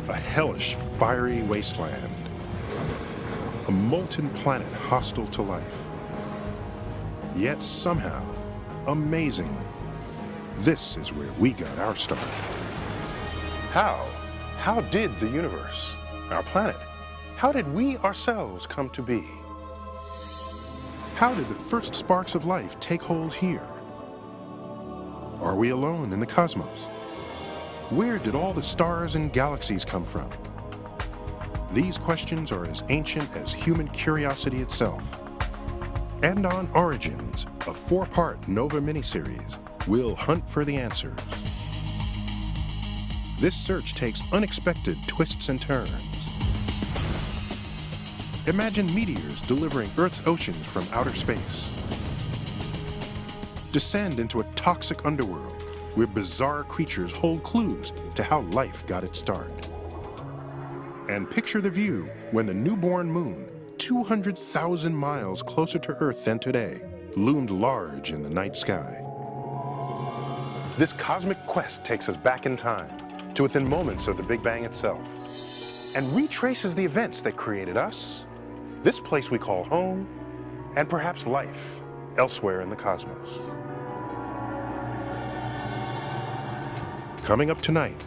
a hellish, fiery wasteland. A molten planet hostile to life. Yet somehow, amazingly, this is where we got our start. How? How did the universe, our planet, how did we ourselves come to be? How did the first sparks of life take hold here? Are we alone in the cosmos? Where did all the stars and galaxies come from? These questions are as ancient as human curiosity itself. And on Origins, a 4-part Nova miniseries, we'll hunt for the answers. This search takes unexpected twists and turns. Imagine meteors delivering Earth's oceans from outer space. Descend into a toxic underworld where bizarre creatures hold clues to how life got its start. And picture the view when the newborn moon, 200,000 miles closer to Earth than today, loomed large in the night sky. This cosmic quest takes us back in time to within moments of the Big Bang itself and retraces the events that created us, this place we call home, and perhaps life elsewhere in the cosmos. Coming up tonight,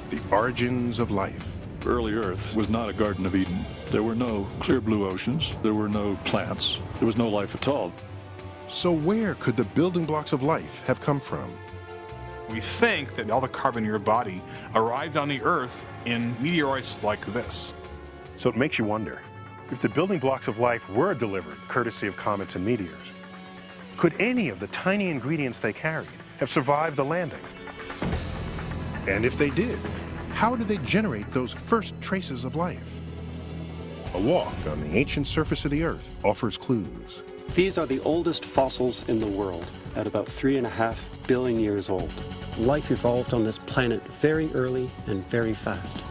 the origins of life. Early Earth was not a Garden of Eden. There were no clear blue oceans. There were no plants. There was no life at all. So where could the building blocks of life have come from? We think that all the carbon in your body arrived on the Earth in meteoroids like this. So it makes you wonder, if the building blocks of life were delivered courtesy of comets and meteors, could any of the tiny ingredients they carried have survived the landing? And if they did, how did they generate those first traces of life? A walk on the ancient surface of the Earth offers clues. These are the oldest fossils in the world, at about 3.5 billion years old. Life evolved on this planet very early and very fast.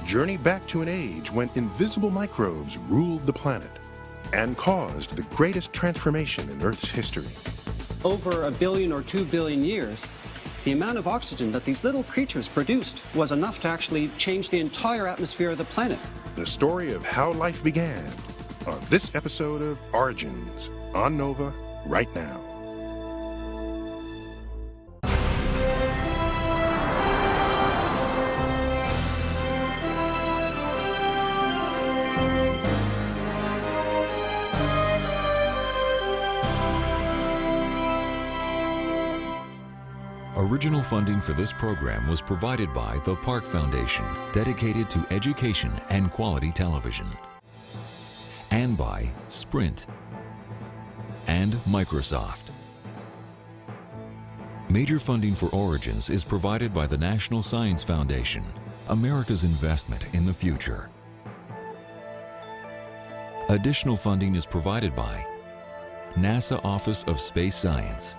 Journey back to an age when invisible microbes ruled the planet and caused the greatest transformation in Earth's history. Over 1 billion or 2 billion years, the amount of oxygen that these little creatures produced was enough to actually change the entire atmosphere of the planet. The story of how life began on this episode of Origins on Nova right now. Original funding for this program was provided by the Park Foundation, dedicated to education and quality television, and by Sprint and Microsoft. Major funding for Origins is provided by the National Science Foundation, America's investment in the future. Additional funding is provided by NASA Office of Space Science,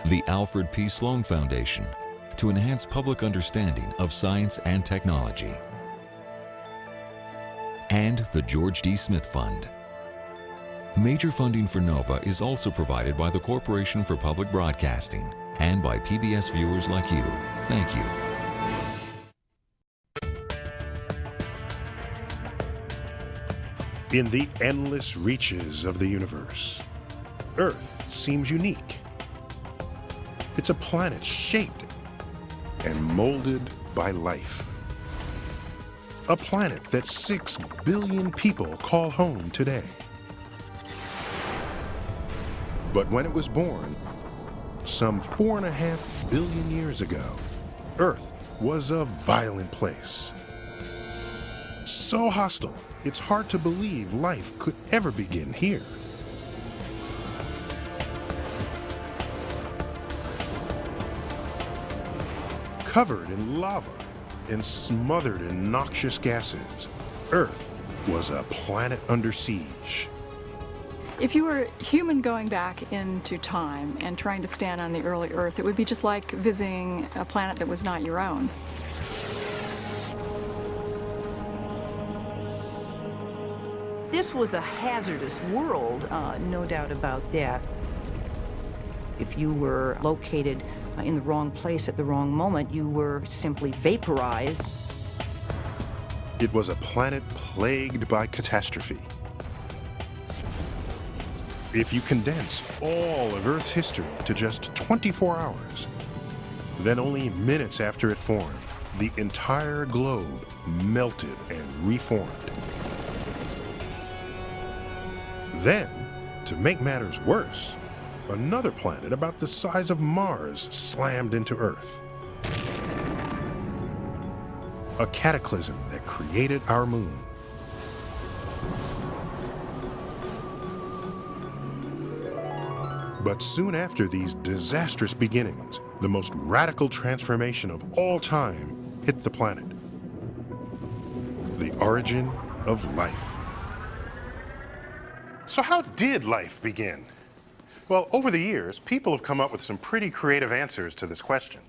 the Alfred P. Sloan Foundation, to enhance public understanding of science and technology, and the George D. Smith Fund. Major funding for NOVA is also provided by the Corporation for Public Broadcasting and by PBS viewers like you. Thank you. In the endless reaches of the universe, Earth seems unique. It's a planet shaped and molded by life. A planet that 6 billion people call home today. But when it was born, some 4.5 billion years ago, Earth was a violent place. So hostile, it's hard to believe life could ever begin here. Covered in lava and smothered in noxious gases, Earth was a planet under siege. If you were a human going back into time and trying to stand on the early Earth, it would be just like visiting a planet that was not your own. This was a hazardous world, no doubt about that. If you were located in the wrong place at the wrong moment, you were simply vaporized. It was a planet plagued by catastrophe. If you condense all of Earth's history to just 24 hours, then only minutes after it formed, the entire globe melted and reformed. Then, to make matters worse, another planet about the size of Mars slammed into Earth. A cataclysm that created our moon. But soon after these disastrous beginnings, the most radical transformation of all time hit the planet. The origin of life. So how did life begin? Well, over the years, people have come up with some pretty creative answers to this question.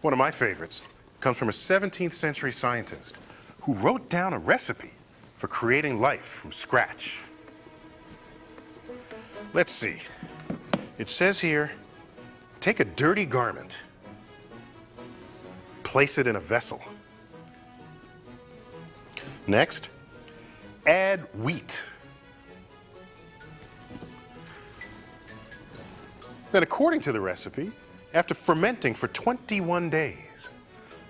One of my favorites comes from a 17th century scientist who wrote down a recipe for creating life from scratch. Let's see. It says here, take a dirty garment, place it in a vessel. Next, add wheat. Then, according to the recipe, after fermenting for 21 days,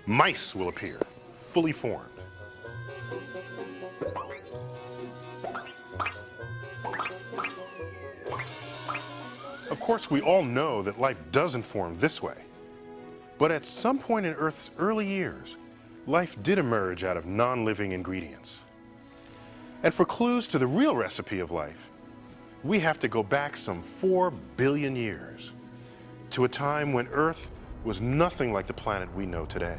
mice will appear, fully formed. Of course, we all know that life doesn't form this way. But at some point in Earth's early years, life did emerge out of non-living ingredients. And for clues to the real recipe of life, we have to go back some 4 billion years to a time when Earth was nothing like the planet we know today.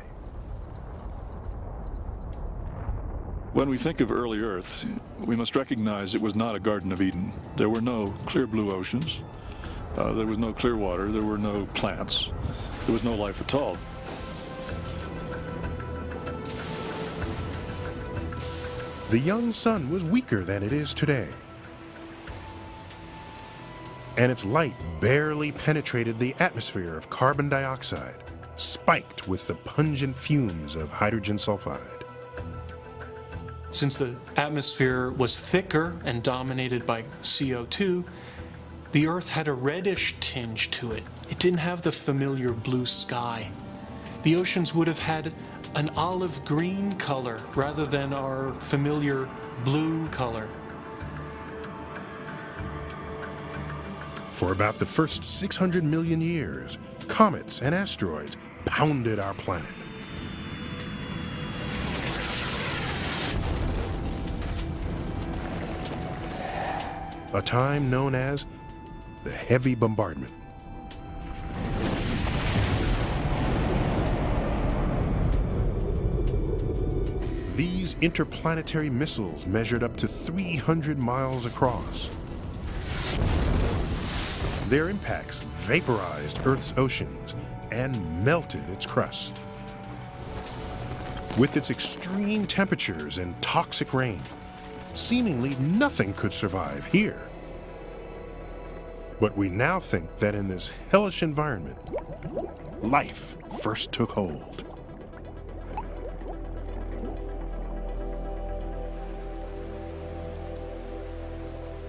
When we think of early Earth, we must recognize it was not a Garden of Eden. There were no clear blue oceans. There was no clear water. There were no plants. There was no life at all. The young sun was weaker than it is today, and its light barely penetrated the atmosphere of carbon dioxide, spiked with the pungent fumes of hydrogen sulfide. Since the atmosphere was thicker and dominated by CO2, the Earth had a reddish tinge to it. It didn't have the familiar blue sky. The oceans would have had an olive green color rather than our familiar blue color. For about the first 600 million years, comets and asteroids pounded our planet. A time known as the heavy bombardment. These interplanetary missiles measured up to 300 miles across. Their impacts vaporized Earth's oceans and melted its crust. With its extreme temperatures and toxic rain, seemingly nothing could survive here. But we now think that in this hellish environment, life first took hold.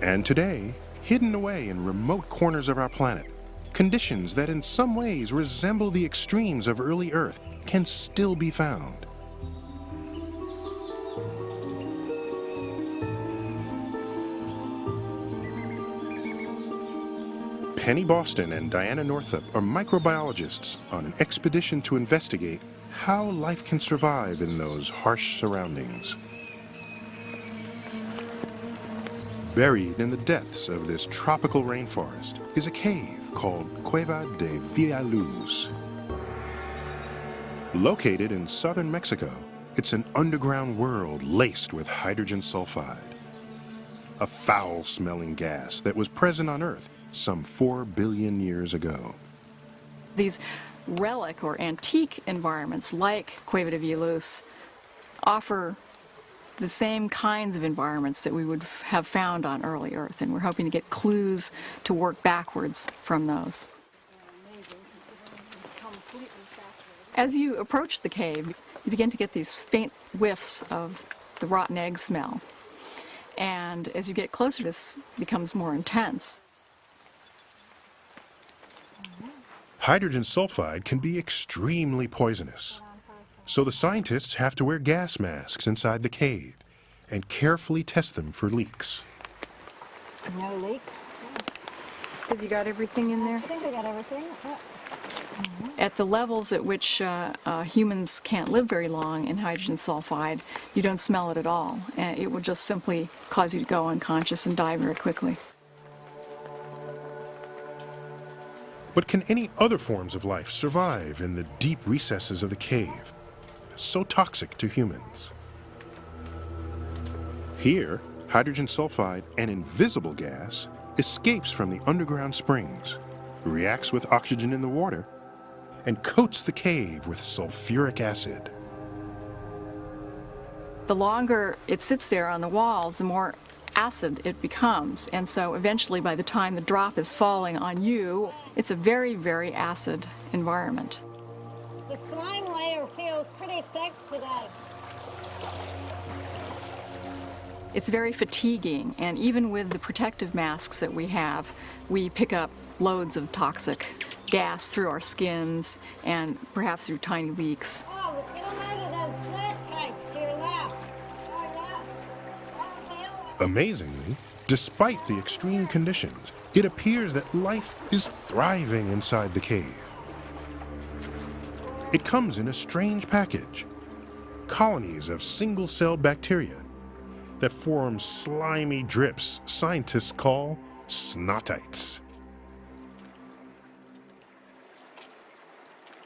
And today, hidden away in remote corners of our planet, conditions that in some ways resemble the extremes of early Earth can still be found. Penny Boston and Diana Northup are microbiologists on an expedition to investigate how life can survive in those harsh surroundings. Buried in the depths of this tropical rainforest is a cave called Cueva de Villaluz. Located in southern Mexico, it's an underground world laced with hydrogen sulfide, a foul-smelling gas that was present on Earth some 4 billion years ago. These relic or antique environments like Cueva de Villaluz offer the same kinds of environments that we would have found on early Earth, and we're hoping to get clues to work backwards from those. As you approach the cave, you begin to get these faint whiffs of the rotten egg smell. And as you get closer, this becomes more intense. Hydrogen sulfide can be extremely poisonous. So the scientists have to wear gas masks inside the cave and carefully test them for leaks. No leaks? Have you got everything in there? I think I got everything. Yeah. At the levels at which humans can't live very long in hydrogen sulfide, you don't smell it at all. And it will just simply cause you to go unconscious and die very quickly. But can any other forms of life survive in the deep recesses of the cave, so toxic to humans? Here, hydrogen sulfide, an invisible gas, escapes from the underground springs, reacts with oxygen in the water, and coats the cave with sulfuric acid. The longer it sits there on the walls, the more acid it becomes. And so eventually, by the time the drop is falling on you, it's a very, very acid environment. The slime layer feels pretty thick today. It's very fatiguing, and even with the protective masks that we have, we pick up loads of toxic gas through our skins and perhaps through tiny leaks. Oh, get them out of those sweat tights to your left. Oh, yeah. Amazingly, despite the extreme conditions, it appears that life is thriving inside the cave. It comes in a strange package, colonies of single-celled bacteria that form slimy drips scientists call snotites.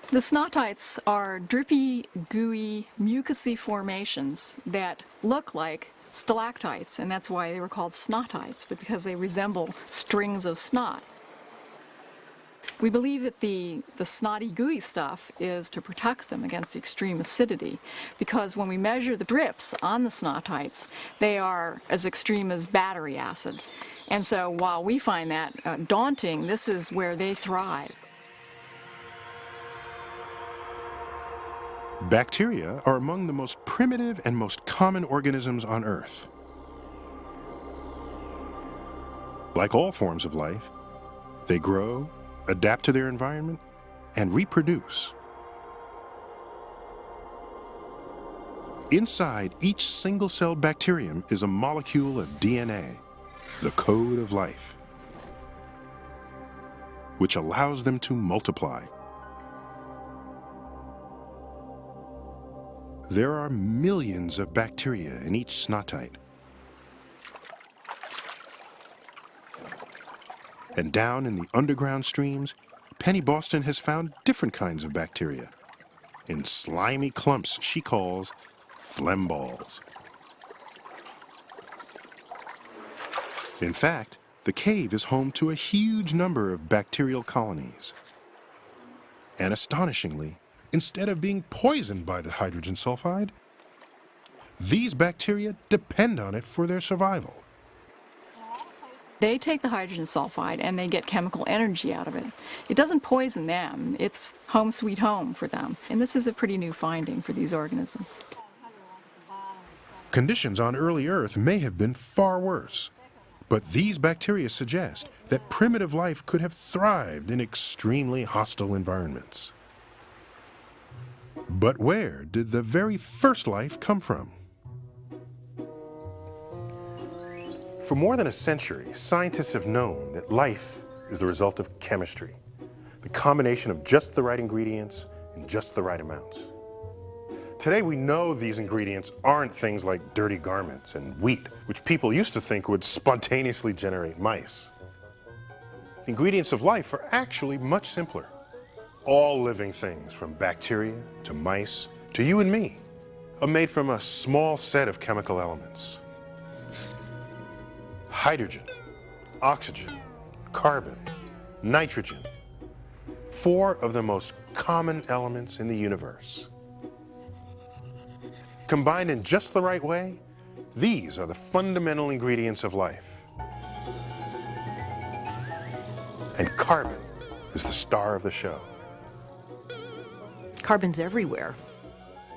The snotites are drippy, gooey, mucousy formations that look like stalactites, and that's why they were called snotites, but because they resemble strings of snot. We believe that the snotty, gooey stuff is to protect them against the extreme acidity, because when we measure the drips on the snotites, they are as extreme as battery acid. And so while we find that daunting, this is where they thrive. Bacteria are among the most primitive and most common organisms on Earth. Like all forms of life, they grow, adapt to their environment, and reproduce. Inside each single-celled bacterium is a molecule of DNA, the code of life, which allows them to multiply. There are millions of bacteria in each snotite. And down in the underground streams, Penny Boston has found different kinds of bacteria in slimy clumps she calls phlegm balls. In fact, the cave is home to a huge number of bacterial colonies. And astonishingly, instead of being poisoned by the hydrogen sulfide, these bacteria depend on it for their survival. They take the hydrogen sulfide and they get chemical energy out of it. It doesn't poison them. It's home sweet home for them. And this is a pretty new finding for these organisms. Conditions on early Earth may have been far worse, but these bacteria suggest that primitive life could have thrived in extremely hostile environments. But where did the very first life come from? For more than a century, scientists have known that life is the result of chemistry, the combination of just the right ingredients in just the right amounts. Today we know these ingredients aren't things like dirty garments and wheat, which people used to think would spontaneously generate mice. The ingredients of life are actually much simpler. All living things, from bacteria to mice to you and me, are made from a small set of chemical elements. Hydrogen, oxygen, carbon, nitrogen, 4 of the most common elements in the universe. Combined in just the right way, these are the fundamental ingredients of life. And carbon is the star of the show. Carbon's everywhere.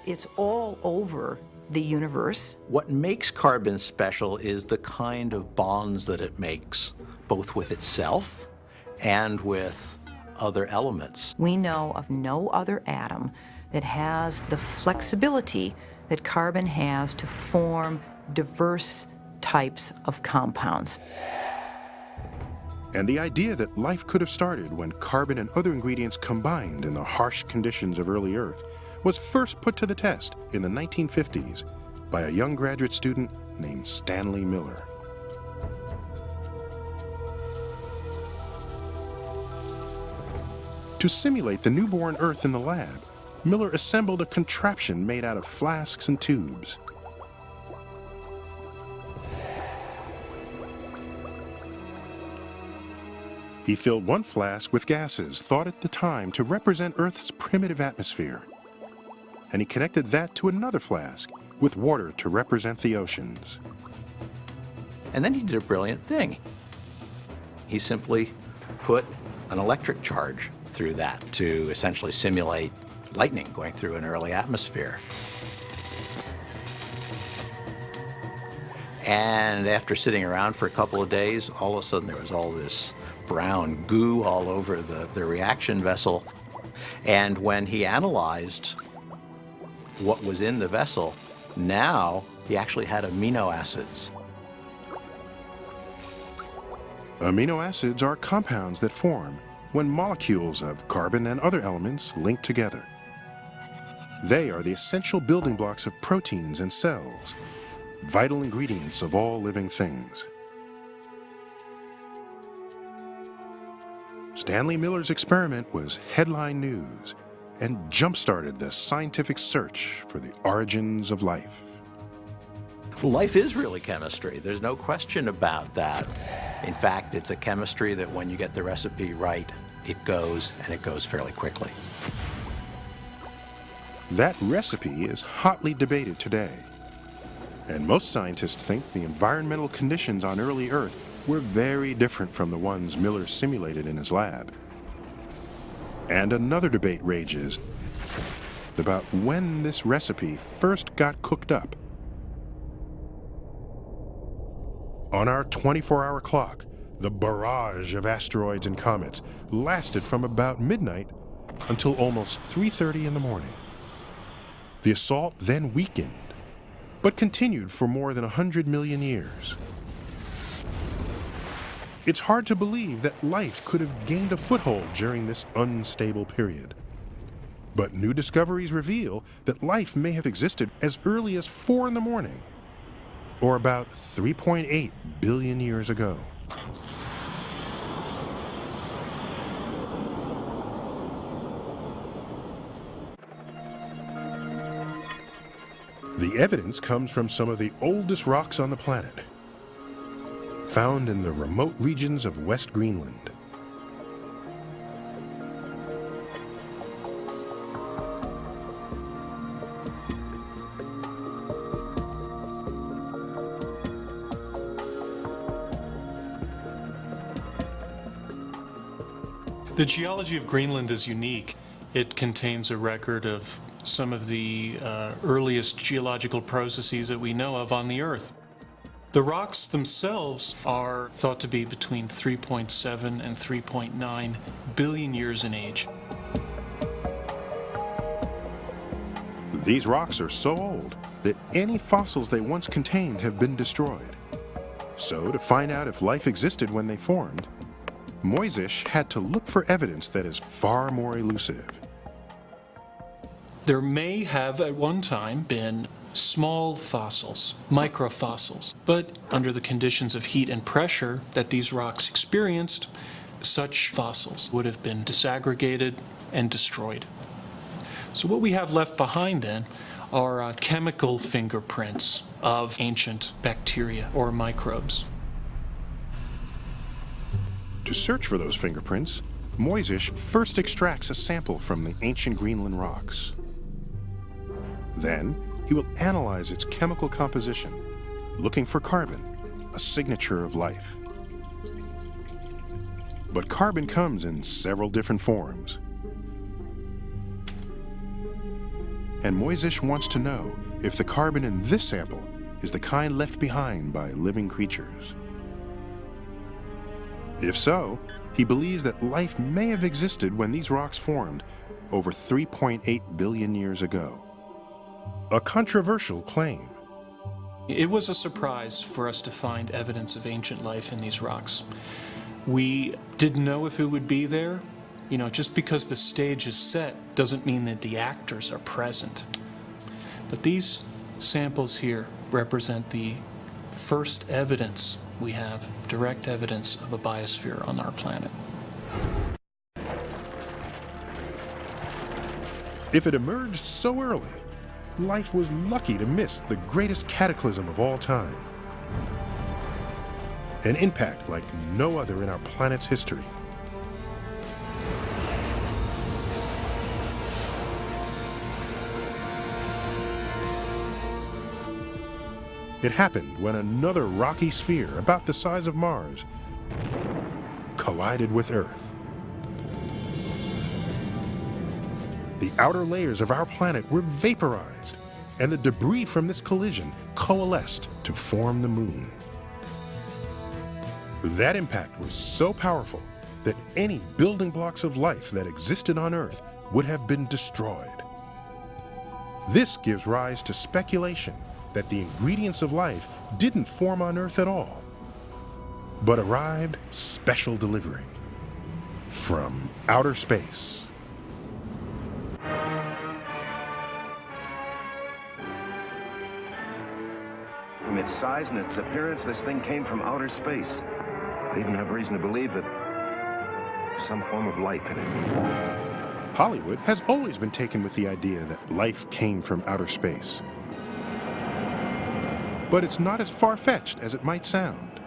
It's all over the universe. What makes carbon special is the kind of bonds that it makes, both with itself and with other elements. We know of no other atom that has the flexibility that carbon has to form diverse types of compounds. And the idea that life could have started when carbon and other ingredients combined in the harsh conditions of early Earth was first put to the test in the 1950s by a young graduate student named Stanley Miller. To simulate the newborn Earth in the lab, Miller assembled a contraption made out of flasks and tubes. He filled one flask with gases thought at the time to represent Earth's primitive atmosphere. And he connected that to another flask with water to represent the oceans. And then he did a brilliant thing. He simply put an electric charge through that to essentially simulate lightning going through an early atmosphere. And after sitting around for a couple of days, all of a sudden there was all this brown goo all over the reaction vessel. And when he analyzed what was in the vessel, now he actually had amino acids. Amino acids are compounds that form when molecules of carbon and other elements link together. They are the essential building blocks of proteins and cells, vital ingredients of all living things. Stanley Miller's experiment was headline news and jump-started the scientific search for the origins of life. Life is really chemistry. There's no question about that. In fact, it's a chemistry that when you get the recipe right, it goes, and it goes fairly quickly. That recipe is hotly debated today. And most scientists think the environmental conditions on early Earth were very different from the ones Miller simulated in his lab. And another debate rages about when this recipe first got cooked up. On our 24-hour clock, the barrage of asteroids and comets lasted from about midnight until almost 3:30 in the morning. The assault then weakened, but continued for more than 100 million years. It's hard to believe that life could have gained a foothold during this unstable period. But new discoveries reveal that life may have existed as early as 4 in the morning, or about 3.8 billion years ago. The evidence comes from some of the oldest rocks on the planet, found in the remote regions of West Greenland. The geology of Greenland is unique. It contains a record of some of the earliest geological processes that we know of on the Earth. The rocks themselves are thought to be between 3.7 and 3.9 billion years in age. These rocks are so old that any fossils they once contained have been destroyed. So, to find out if life existed when they formed, Moisish had to look for evidence that is far more elusive. There may have at one time been small fossils, microfossils, but under the conditions of heat and pressure that these rocks experienced, such fossils would have been disaggregated and destroyed. So what we have left behind then are chemical fingerprints of ancient bacteria or microbes. To search for those fingerprints, Moisish first extracts a sample from the ancient Greenland rocks. Then, he will analyze its chemical composition, looking for carbon, a signature of life. But carbon comes in several different forms. And Moisish wants to know if the carbon in this sample is the kind left behind by living creatures. If so, he believes that life may have existed when these rocks formed over 3.8 billion years ago. A controversial claim. It was a surprise for us to find evidence of ancient life in these rocks. We didn't know if it would be there. You know, just because the stage is set doesn't mean that the actors are present. But these samples here represent the first evidence we have, direct evidence of a biosphere on our planet. If it emerged so early, life was lucky to miss the greatest cataclysm of all time. An impact like no other in our planet's history. It happened when another rocky sphere about the size of Mars collided with Earth. The outer layers of our planet were vaporized, and the debris from this collision coalesced to form the Moon. That impact was so powerful that any building blocks of life that existed on Earth would have been destroyed. This gives rise to speculation that the ingredients of life didn't form on Earth at all, but arrived special delivery from outer space. From its size and its appearance, this thing came from outer space. I even have reason to believe that there's some form of life in it. Hollywood has always been taken with the idea that life came from outer space. But it's not as far-fetched as it might sound.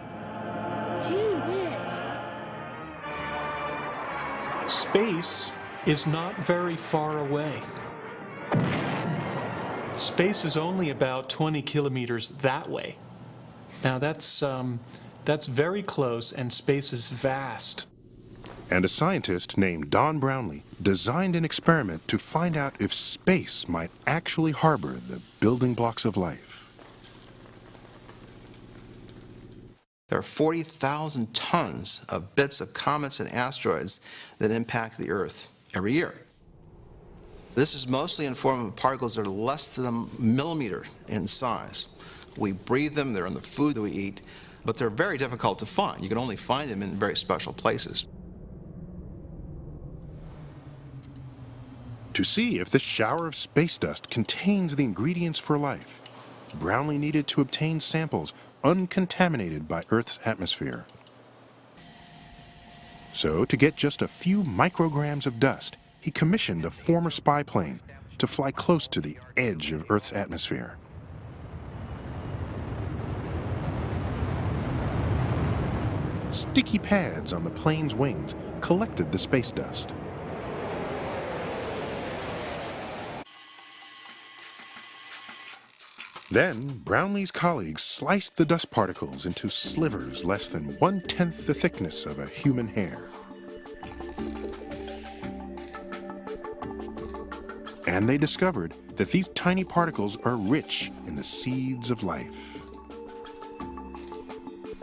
Space is not very far away. Space is only about 20 kilometers that way. Now that's very close, and space is vast. And a scientist named Don Brownlee designed an experiment to find out if space might actually harbor the building blocks of life. There are 40,000 tons of bits of comets and asteroids that impact the Earth every year. This is mostly in form of particles that are less than a millimeter in size. We breathe them, they're in the food that we eat, but they're very difficult to find. You can only find them in very special places. To see if this shower of space dust contains the ingredients for life, Brownlee needed to obtain samples uncontaminated by Earth's atmosphere. So, to get just a few micrograms of dust, he commissioned a former spy plane to fly close to the edge of Earth's atmosphere. Sticky pads on the plane's wings collected the space dust. Then, Brownlee's colleagues sliced the dust particles into slivers less than 1/10 the thickness of a human hair. And they discovered that these tiny particles are rich in the seeds of life.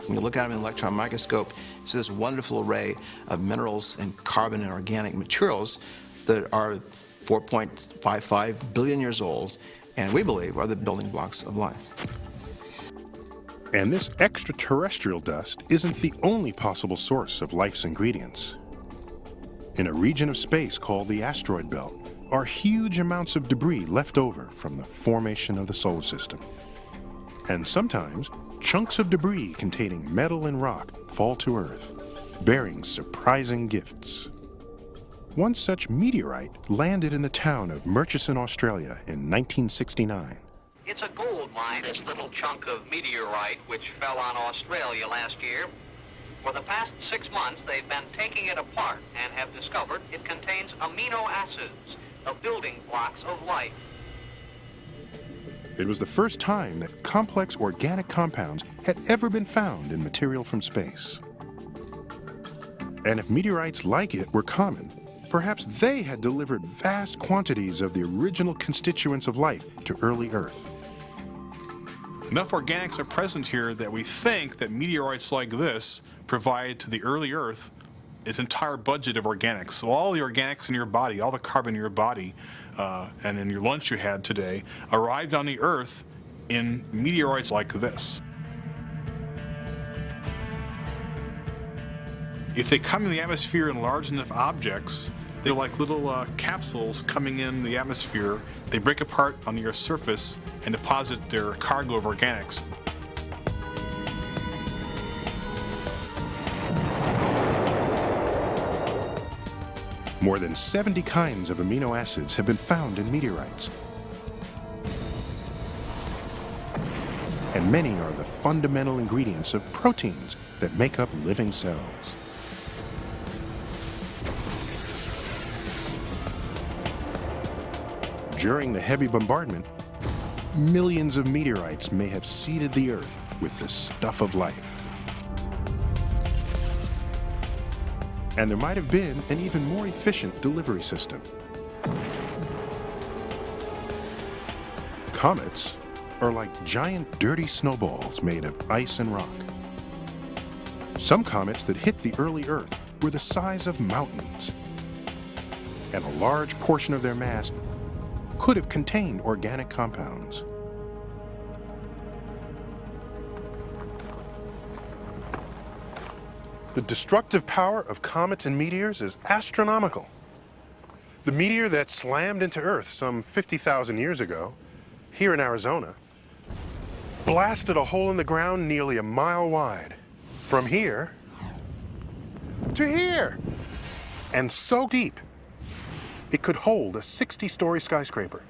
When you look at them in an electron microscope, it's this wonderful array of minerals and carbon and organic materials that are 4.55 billion years old, and we believe are the building blocks of life. And this extraterrestrial dust isn't the only possible source of life's ingredients. In a region of space called the asteroid belt are huge amounts of debris left over from the formation of the solar system. And sometimes, chunks of debris containing metal and rock fall to Earth, bearing surprising gifts. One such meteorite landed in the town of Murchison, Australia in 1969. It's a gold mine, this little chunk of meteorite which fell on Australia last year. For the past 6 months, they've been taking it apart and have discovered it contains amino acids, the building blocks of life. It was the first time that complex organic compounds had ever been found in material from space. And if meteorites like it were common, Perhaps they had delivered vast quantities of the original constituents of life to early Earth. Enough organics are present here that we think that meteorites like this provide to the early Earth its entire budget of organics. So all the organics in your body, all the carbon in your body, and in your lunch you had today, arrived on the Earth in meteorites like this. If they come in the atmosphere in large enough objects, they're like little capsules coming in the atmosphere. They break apart on the Earth's surface and deposit their cargo of organics. More than 70 kinds of amino acids have been found in meteorites. And many are the fundamental ingredients of proteins that make up living cells. During the heavy bombardment, millions of meteorites may have seeded the Earth with the stuff of life. And there might have been an even more efficient delivery system. Comets are like giant dirty snowballs made of ice and rock. Some comets that hit the early Earth were the size of mountains, and a large portion of their mass could have contained organic compounds. The destructive power of comets and meteors is astronomical. The meteor that slammed into Earth some 50,000 years ago, here in Arizona, blasted a hole in the ground nearly a mile wide, from here to here, and so deep it could hold a 60-story skyscraper.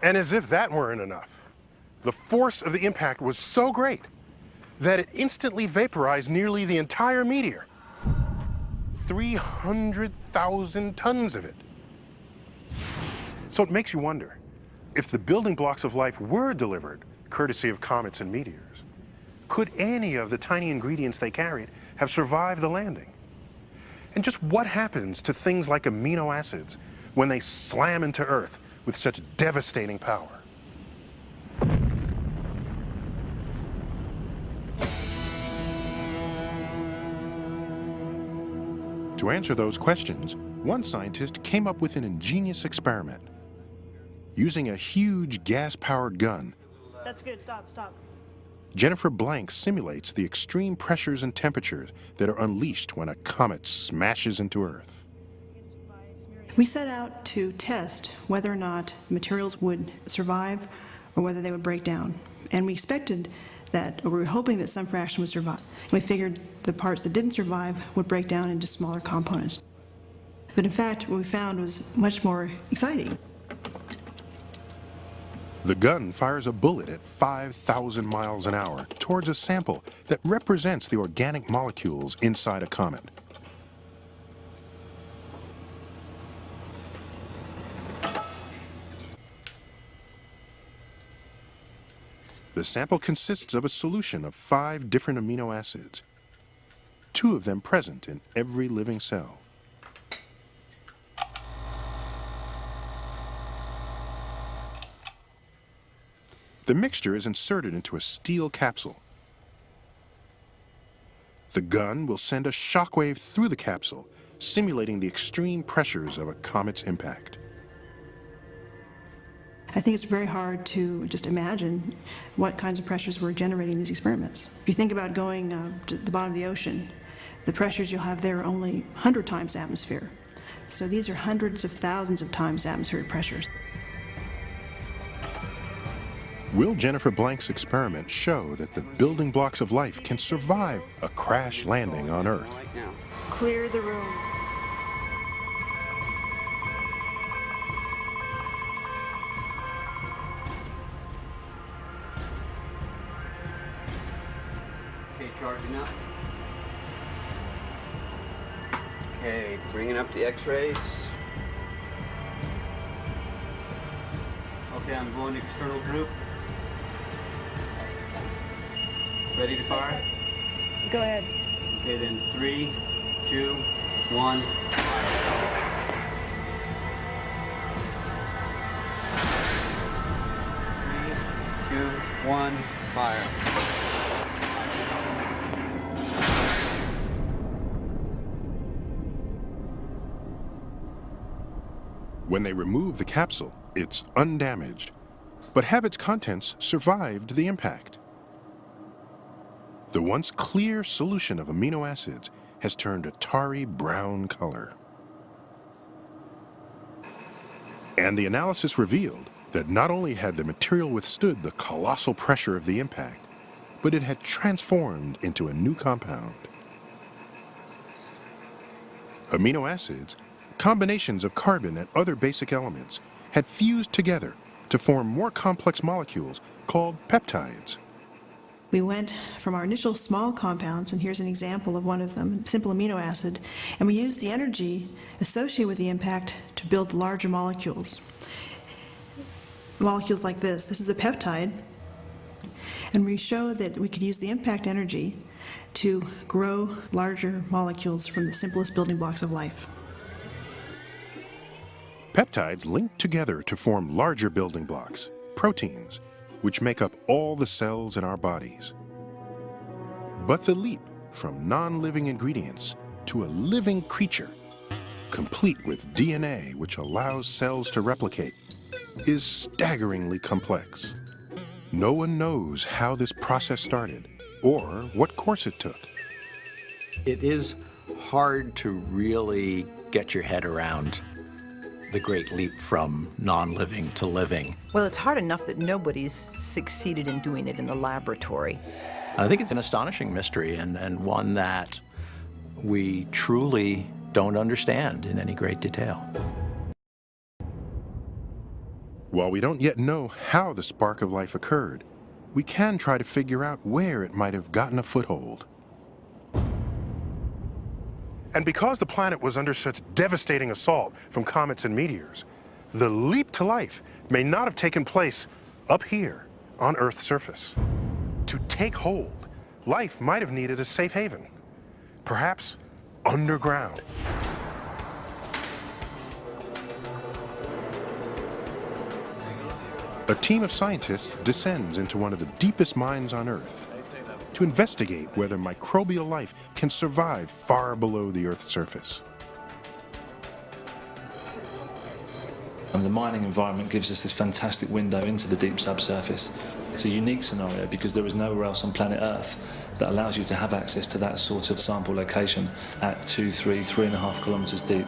And as if that weren't enough, the force of the impact was so great that it instantly vaporized nearly the entire meteor. 300,000 tons of it. So it makes you wonder, if the building blocks of life were delivered courtesy of comets and meteors, could any of the tiny ingredients they carried have survived the landing? And just what happens to things like amino acids when they slam into Earth with such devastating power? To answer those questions, one scientist came up with an ingenious experiment. Using a huge gas-powered gun, That's good, stop. Jennifer Blank simulates the extreme pressures and temperatures that are unleashed when a comet smashes into Earth. We set out to test whether or not the materials would survive or whether they would break down. And we expected that, or we were hoping that some fraction would survive. And we figured the parts that didn't survive would break down into smaller components. But in fact, what we found was much more exciting. The gun fires a bullet at 5,000 miles an hour towards a sample that represents the organic molecules inside a comet. The sample consists of a solution of 5 different amino acids, 2 of them present in every living cell. The mixture is inserted into a steel capsule. The gun will send a shockwave through the capsule, simulating the extreme pressures of a comet's impact. I think it's very hard to just imagine what kinds of pressures were generating these experiments. If you think about going to the bottom of the ocean, the pressures you'll have there are only 100 times atmosphere. So these are hundreds of thousands of times atmospheric pressures. Will Jennifer Blank's experiment show that the building blocks of life can survive a crash landing on Earth? Clear the room. Okay, charging up. Okay, bringing up the X-rays. Okay, I'm going to external group. Ready to fire? Go ahead. Okay, then 3, 2, 1, fire. 3, 2, 1, fire. When they remove the capsule, it's undamaged, but have its contents survived the impact? The once clear solution of amino acids has turned a tarry brown color. And the analysis revealed that not only had the material withstood the colossal pressure of the impact, but it had transformed into a new compound. Amino acids, combinations of carbon and other basic elements, had fused together to form more complex molecules called peptides. We went from our initial small compounds, and here's an example of one of them, simple amino acid, and we used the energy associated with the impact to build larger molecules. Molecules like this. This is a peptide, and we showed that we could use the impact energy to grow larger molecules from the simplest building blocks of life. Peptides link together to form larger building blocks, proteins, which make up all the cells in our bodies. But the leap from non-living ingredients to a living creature, complete with DNA which allows cells to replicate, is staggeringly complex. No one knows how this process started or what course it took. It is hard to really get your head around the great leap from non-living to living. Well, it's hard enough that nobody's succeeded in doing it in the laboratory. I think it's an astonishing mystery and one that we truly don't understand in any great detail. While we don't yet know how the spark of life occurred, we can try to figure out where it might have gotten a foothold. And because the planet was under such devastating assault from comets and meteors, the leap to life may not have taken place up here on Earth's surface. To take hold, life might have needed a safe haven, perhaps underground. A team of scientists descends into one of the deepest mines on Earth to investigate whether microbial life can survive far below the Earth's surface. And the mining environment gives us this fantastic window into the deep subsurface. It's a unique scenario because there is nowhere else on planet Earth that allows you to have access to that sort of sample location at 2, 3, 3.5 kilometers deep.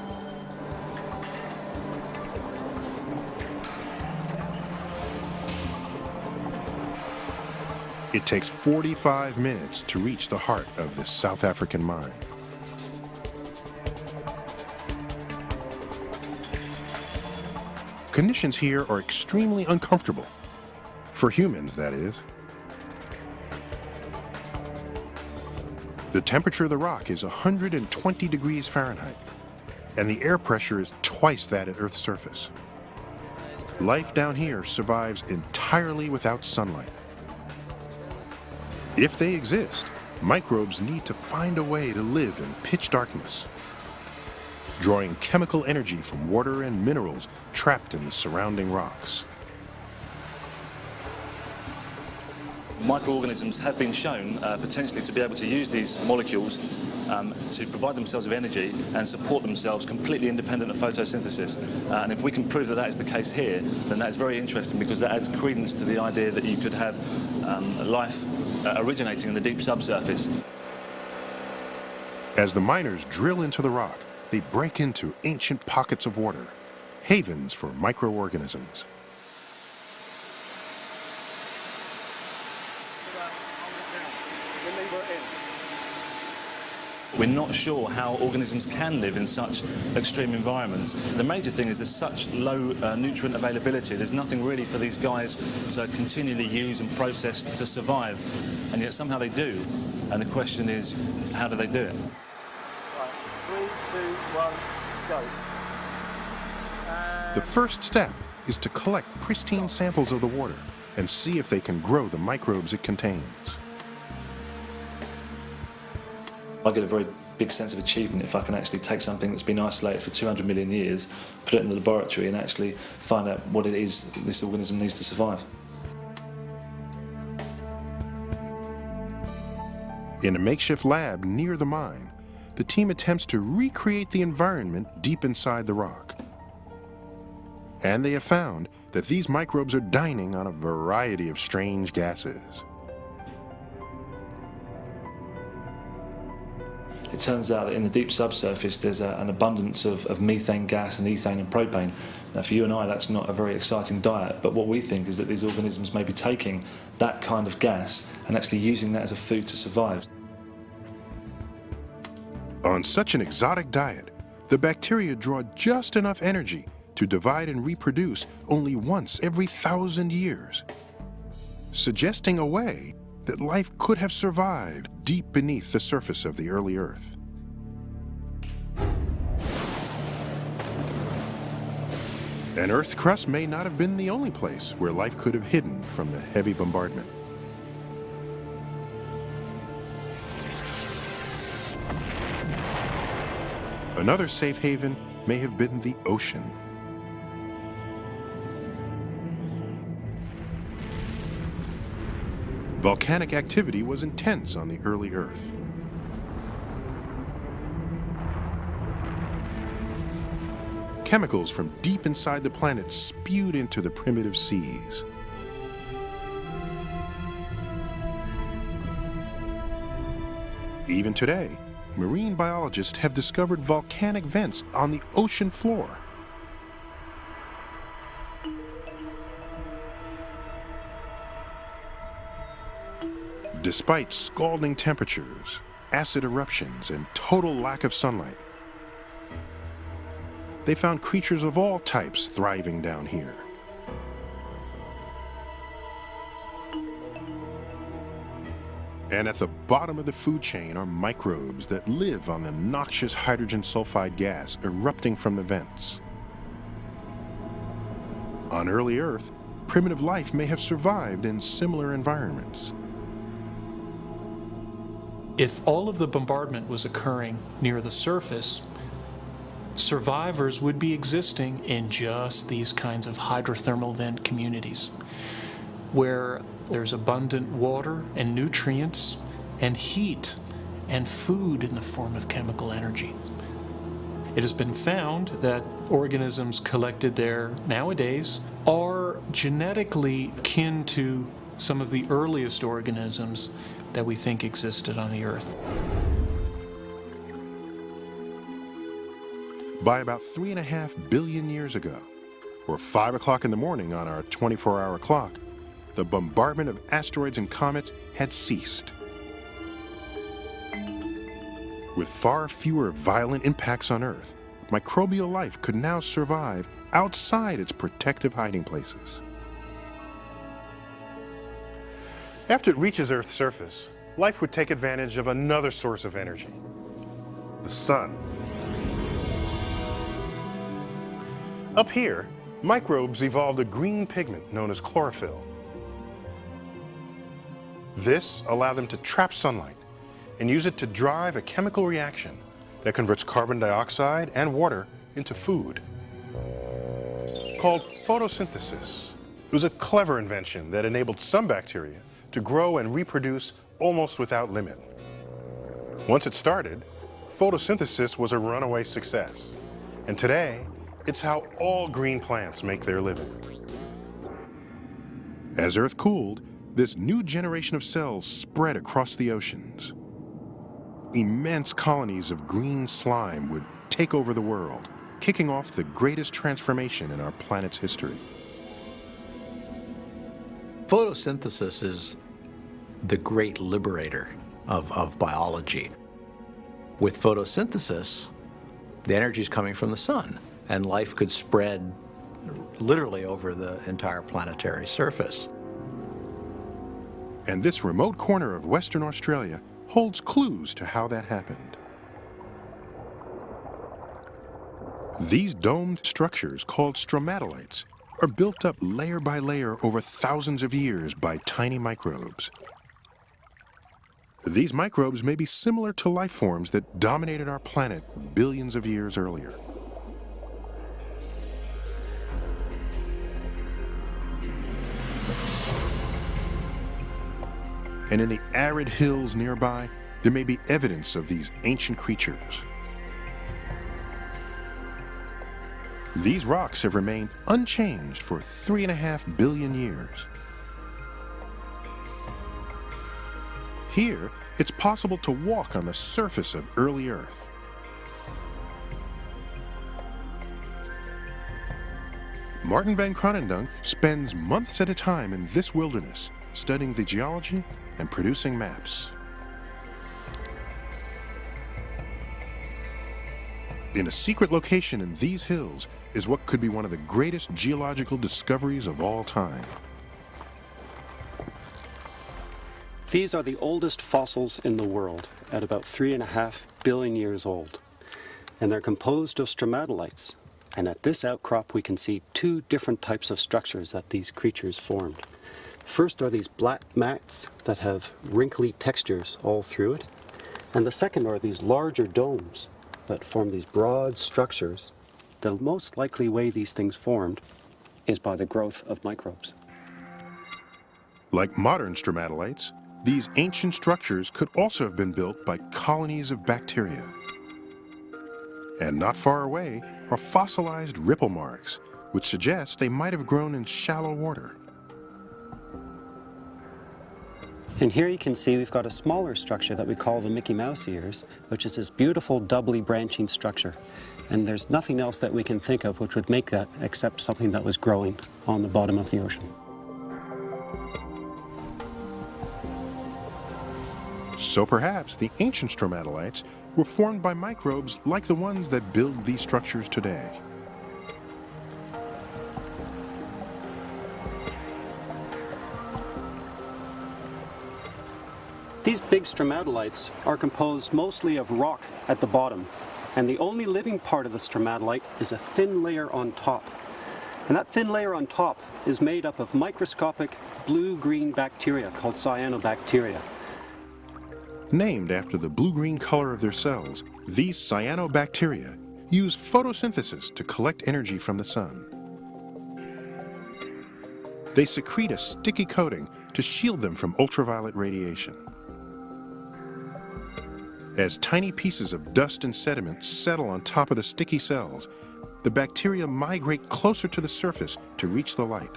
It takes 45 minutes to reach the heart of this South African mine. Conditions here are extremely uncomfortable. For humans, that is. The temperature of the rock is 120 degrees Fahrenheit, and the air pressure is twice that at Earth's surface. Life down here survives entirely without sunlight. If they exist, microbes need to find a way to live in pitch darkness, drawing chemical energy from water and minerals trapped in the surrounding rocks. Microorganisms have been shown potentially to be able to use these molecules to provide themselves with energy and support themselves completely independent of photosynthesis. And if we can prove that that is the case here, then that is very interesting because that adds credence to the idea that you could have life originating in the deep subsurface. As the miners drill into the rock, they break into ancient pockets of water, havens for microorganisms. We're not sure how organisms can live in such extreme environments. The major thing is there's such low nutrient availability. There's nothing really for these guys to continually use and process to survive, and yet somehow they do. And the question is, how do they do it? 3, 2, 1, go. The first step is to collect pristine samples of the water and see if they can grow the microbes it contains. I get a very big sense of achievement if I can actually take something that's been isolated for 200 million years, put it in the laboratory and actually find out what it is this organism needs to survive. In a makeshift lab near the mine, the team attempts to recreate the environment deep inside the rock. And they have found that these microbes are dining on a variety of strange gases. It turns out that in the deep subsurface there's an abundance of methane gas and ethane and propane. Now for you and I that's not a very exciting diet, but what we think is that these organisms may be taking that kind of gas and actually using that as a food to survive. On such an exotic diet, the bacteria draw just enough energy to divide and reproduce only once every 1,000 years, suggesting a way that life could have survived deep beneath the surface of the early Earth. And Earth's crust may not have been the only place where life could have hidden from the heavy bombardment. Another safe haven may have been the ocean. Volcanic activity was intense on the early Earth. Chemicals from deep inside the planet spewed into the primitive seas. Even today, marine biologists have discovered volcanic vents on the ocean floor. Despite scalding temperatures, acid eruptions, and total lack of sunlight, they found creatures of all types thriving down here. And at the bottom of the food chain are microbes that live on the noxious hydrogen sulfide gas erupting from the vents. On early Earth, primitive life may have survived in similar environments. If all of the bombardment was occurring near the surface, survivors would be existing in just these kinds of hydrothermal vent communities, where there's abundant water and nutrients and heat and food in the form of chemical energy. It has been found that organisms collected there nowadays are genetically kin to some of the earliest organisms that we think existed on the Earth. By about 3.5 billion years ago, or 5 o'clock in the morning on our 24-hour clock, the bombardment of asteroids and comets had ceased. With far fewer violent impacts on Earth, microbial life could now survive outside its protective hiding places. After it reaches Earth's surface, life would take advantage of another source of energy, the sun. Up here, microbes evolved a green pigment known as chlorophyll. This allowed them to trap sunlight and use it to drive a chemical reaction that converts carbon dioxide and water into food. Called photosynthesis. It was a clever invention that enabled some bacteria to grow and reproduce almost without limit. Once it started, photosynthesis was a runaway success. And today, it's how all green plants make their living. As Earth cooled, this new generation of cells spread across the oceans. Immense colonies of green slime would take over the world, kicking off the greatest transformation in our planet's history. Photosynthesis is the great liberator of biology. With photosynthesis, the energy is coming from the sun, and life could spread literally over the entire planetary surface. And this remote corner of Western Australia holds clues to how that happened. These domed structures, called stromatolites, are built up layer by layer over thousands of years by tiny microbes. These microbes may be similar to life forms that dominated our planet billions of years earlier. And in the arid hills nearby, there may be evidence of these ancient creatures. These rocks have remained unchanged for 3.5 billion years. Here, it's possible to walk on the surface of early Earth. Martin van Kranendonk spends months at a time in this wilderness, studying the geology and producing maps. In a secret location in these hills is what could be one of the greatest geological discoveries of all time. These are the oldest fossils in the world, at about 3.5 billion years old. And they're composed of stromatolites. And at this outcrop we can see two different types of structures that these creatures formed. First are these black mats that have wrinkly textures all through it. And the second are these larger domes that form these broad structures. The most likely way these things formed is by the growth of microbes. Like modern stromatolites, these ancient structures could also have been built by colonies of bacteria. And not far away are fossilized ripple marks, which suggest they might have grown in shallow water. And here you can see we've got a smaller structure that we call the Mickey Mouse ears, which is this beautiful doubly branching structure. And there's nothing else that we can think of which would make that except something that was growing on the bottom of the ocean. So perhaps the ancient stromatolites were formed by microbes like the ones that build these structures today. These big stromatolites are composed mostly of rock at the bottom, and the only living part of the stromatolite is a thin layer on top. And that thin layer on top is made up of microscopic blue-green bacteria called cyanobacteria. Named after the blue-green color of their cells, these cyanobacteria use photosynthesis to collect energy from the sun. They secrete a sticky coating to shield them from ultraviolet radiation. As tiny pieces of dust and sediment settle on top of the sticky cells, the bacteria migrate closer to the surface to reach the light.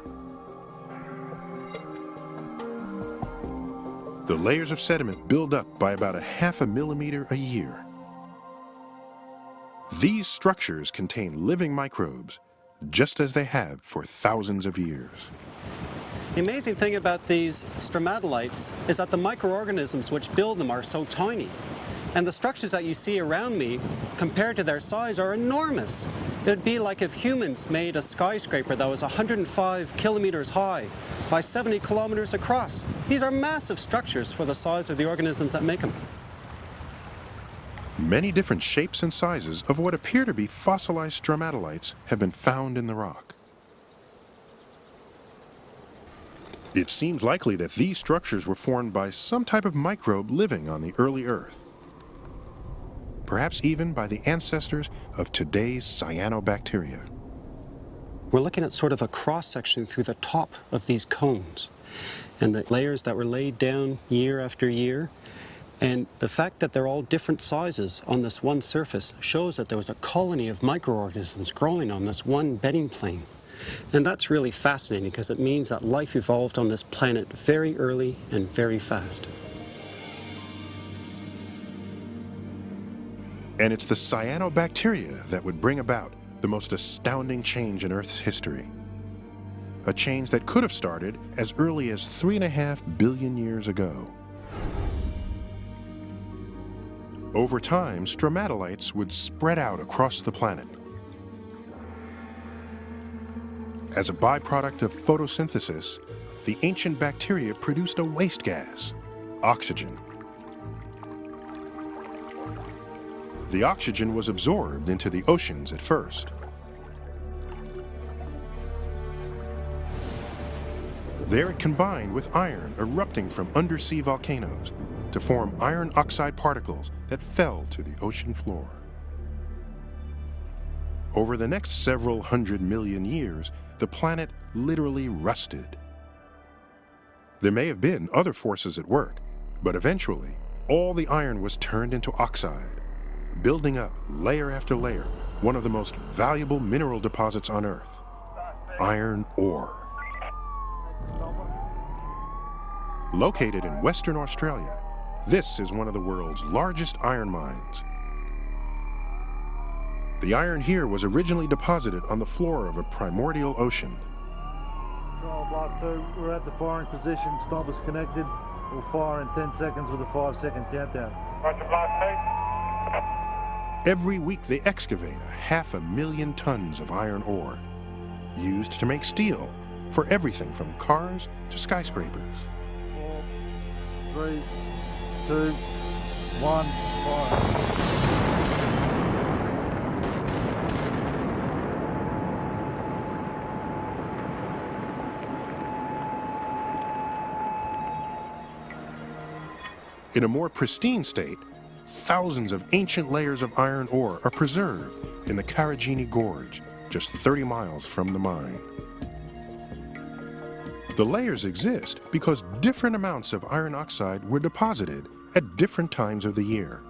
The layers of sediment build up by about 0.5 millimeter a year. These structures contain living microbes, just as they have for thousands of years. The amazing thing about these stromatolites is that the microorganisms which build them are so tiny. And the structures that you see around me, compared to their size, are enormous. It would be like if humans made a skyscraper that was 105 kilometers high by 70 kilometers across. These are massive structures for the size of the organisms that make them. Many different shapes and sizes of what appear to be fossilized stromatolites have been found in the rock. It seems likely that these structures were formed by some type of microbe living on the early Earth. Perhaps even by the ancestors of today's cyanobacteria. We're looking at sort of a cross-section through the top of these cones and the layers that were laid down year after year. And the fact that they're all different sizes on this one surface shows that there was a colony of microorganisms growing on this one bedding plane. And that's really fascinating because it means that life evolved on this planet very early and very fast. And it's the cyanobacteria that would bring about the most astounding change in Earth's history. A change that could have started as early as 3.5 billion years ago. Over time, stromatolites would spread out across the planet. As a byproduct of photosynthesis, the ancient bacteria produced a waste gas, oxygen. The oxygen was absorbed into the oceans at first. There it combined with iron erupting from undersea volcanoes to form iron oxide particles that fell to the ocean floor. Over the next several 100 million years, the planet literally rusted. There may have been other forces at work, but eventually, all the iron was turned into oxide, building up layer after layer, one of the most valuable mineral deposits on Earth, iron ore. Located in Western Australia, this is one of the world's largest iron mines. The iron here was originally deposited on the floor of a primordial ocean. Control Blast 2, we're at the firing position, Stomper's connected. We'll fire in 10 seconds with a 5-second countdown. Roger, Blast 2. Every week they excavate 500,000 tons of iron ore, used to make steel for everything from cars to skyscrapers. 4, 3, 2, 1, fire. In a more pristine state, thousands of ancient layers of iron ore are preserved in the Karajini Gorge, just 30 miles from the mine. The layers exist because different amounts of iron oxide were deposited at different times of the year.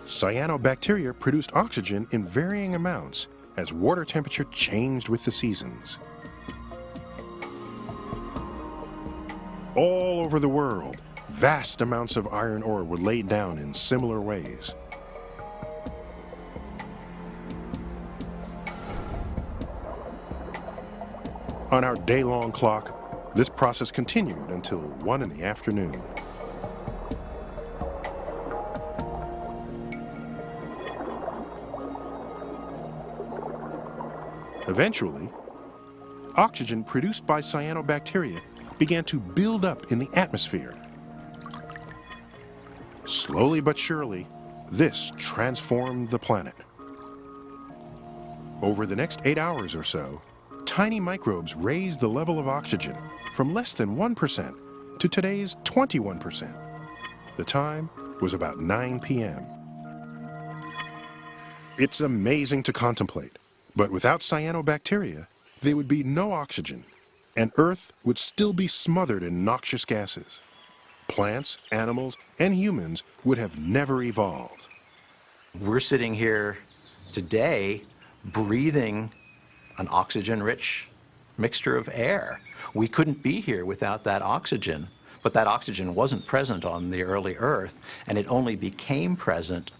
Cyanobacteria produced oxygen in varying amounts as water temperature changed with the seasons. All over the world, vast amounts of iron ore were laid down in similar ways. On our day-long clock, this process continued until 1 in the afternoon. Eventually, oxygen produced by cyanobacteria began to build up in the atmosphere. Slowly but surely, this transformed the planet. Over the next 8 hours or so, tiny microbes raised the level of oxygen from less than 1% to today's 21%. The time was about 9 p.m. It's amazing to contemplate, but without cyanobacteria, there would be no oxygen, and Earth would still be smothered in noxious gases. Plants, animals, and humans would have never evolved. We're sitting here today breathing an oxygen-rich mixture of air. We couldn't be here without that oxygen, but that oxygen wasn't present on the early Earth, and it only became present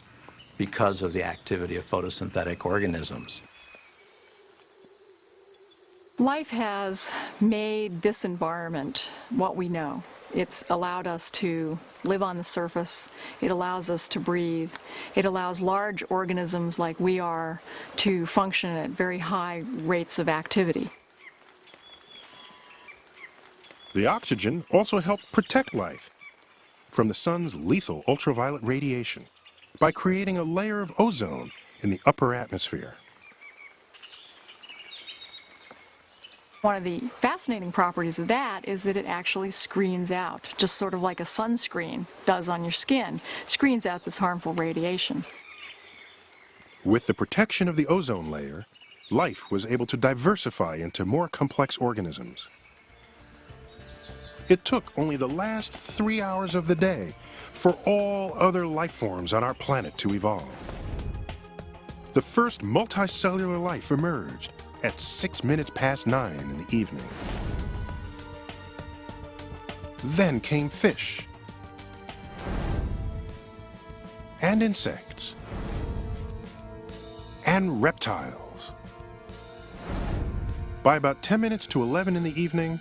because of the activity of photosynthetic organisms. Life has made this environment what we know. It's allowed us to live on the surface. It allows us to breathe. It allows large organisms like we are to function at very high rates of activity. The oxygen also helped protect life from the sun's lethal ultraviolet radiation by creating a layer of ozone in the upper atmosphere. One of the fascinating properties of that is that it actually screens out, just sort of like a sunscreen does on your skin, screens out this harmful radiation. With the protection of the ozone layer, life was able to diversify into more complex organisms. It took only the last 3 hours of the day for all other life forms on our planet to evolve. The first multicellular life emerged at 6 minutes past 9 in the evening. Then came fish and insects and reptiles. By about 10 minutes to 11 in the evening,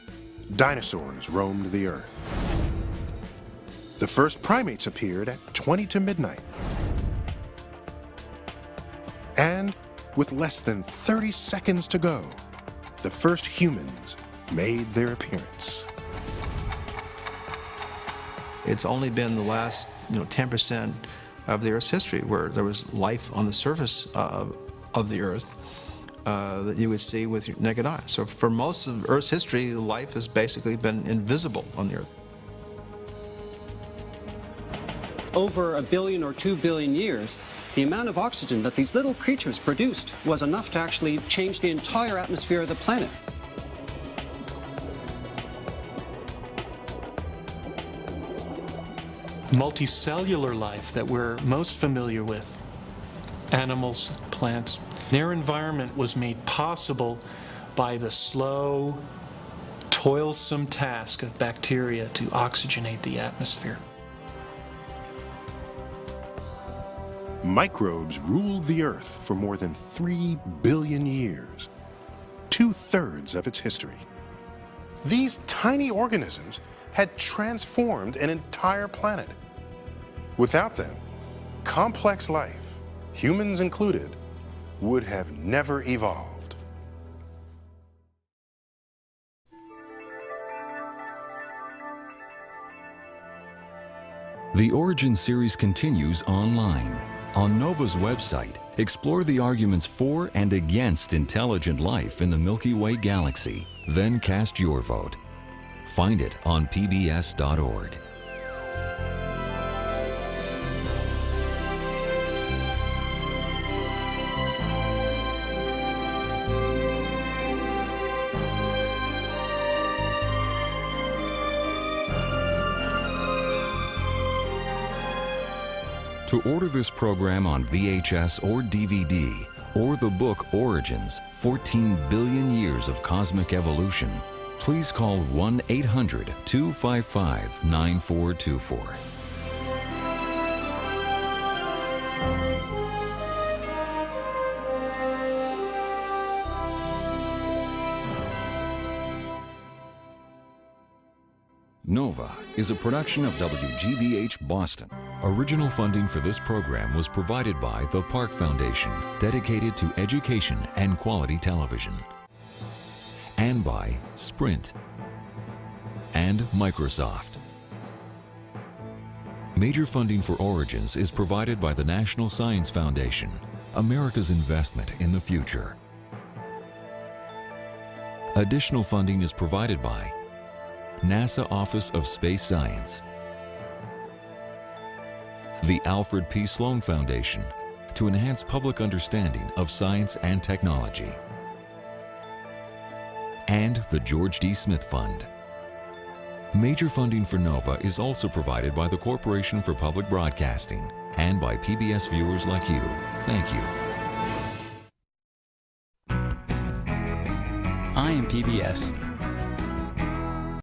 dinosaurs roamed the Earth. The first primates appeared at 20 to midnight. And with less than 30 seconds to go, the first humans made their appearance. It's only been the last 10% of the Earth's history where there was life on the surface of the Earth that you would see with your naked eye. So for most of Earth's history, life has basically been invisible on the Earth. over 1 billion or 2 billion years, the amount of oxygen that these little creatures produced was enough to actually change the entire atmosphere of the planet. Multicellular life that we're most familiar with, animals, plants, their environment was made possible by the slow, toilsome task of bacteria to oxygenate the atmosphere. Microbes ruled the Earth for more than 3 billion years, 2/3 of its history. These tiny organisms had transformed an entire planet. Without them, complex life, humans included, would have never evolved. The Origin series continues online. On NOVA's website, explore the arguments for and against intelligent life in the Milky Way galaxy. Then cast your vote. Find it on pbs.org. To order this program on VHS or DVD, or the book Origins, 14 Billion Years of Cosmic Evolution, please call 1-800-255-9424. NOVA is a production of WGBH Boston. Original funding for this program was provided by the Park Foundation, dedicated to education and quality television. And by Sprint and Microsoft. Major funding for Origins is provided by the National Science Foundation, America's investment in the future. Additional funding is provided by NASA Office of Space Science, the Alfred P. Sloan Foundation, to enhance public understanding of science and technology, and the George D. Smith Fund. Major funding for NOVA is also provided by the Corporation for Public Broadcasting and by PBS viewers like you. Thank you. I am PBS.